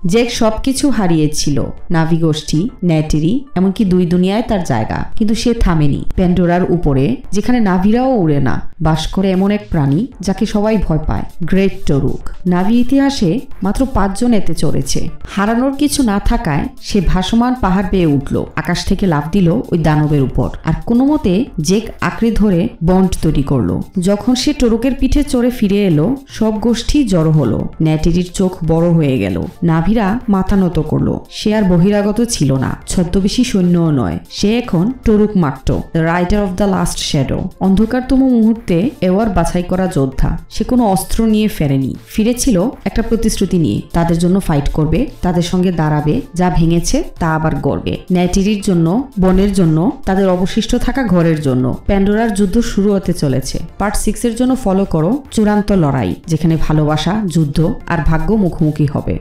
জেক সবকিছু হারিয়েছিল, নাভি গোষ্ঠী, নেটেরি, এমনকি দুই দুনিয়ায় তার জায়গা, কিন্তু সে থামেনি। প্যান্ডোরার উপরে, যেখানে নাভিরাও উড়ে না, বাস করে এমন এক প্রাণী যাকে সবাই ভয় পায়, গ্রেট টরুক। নাভি ইতিহাসে মাত্র 5 জন এতে চড়েছে। হারানোর কিছু না থাকায় সে ভাসমান পাহাড় বেয়ে উঠল, আকাশ থেকে লাফ দিল ওই দানবের উপর, আর কোনো মতে জেক আঁকড়ে ধরে বন্ড তৈরি করলো। যখন সে টরুকের পিঠে চড়ে ফিরে এলো, সব গোষ্ঠী জড়ো হলো। নেটেরির চোখ বড় হয়ে গেল। নাভিরা মাথা নত করলো। সে আর বহিরাগত ছিল না, ছদ্মবেশী সৈন্যও নয়। সে এখন Toruk Makto, the writer of the last shadow, অন্ধকারতম মুহূর্তে এওয়ার বাছাই করা যোদ্ধা। সে কোনো অস্ত্র নিয়ে ফেরেনি, ফিরেছিল একটা প্রতিশ্রুতি নিয়ে। তাদের জন্য ফাইট করবে, তাদের সঙ্গে দাঁড়াবে, যা ভেঙেছে তা আবার গড়বে। নেটেরির জন্য, বনের জন্য, তাদের অবশিষ্ট থাকা ঘরের জন্য। প্যান্ডোরার যুদ্ধ শুরু হতে চলেছে। পার্ট 6 এর জন্য ফলো করো চূড়ান্ত লড়াই, যেখানে ভালোবাসা, যুদ্ধ আর ভাগ্য মুখোমুখি হবে।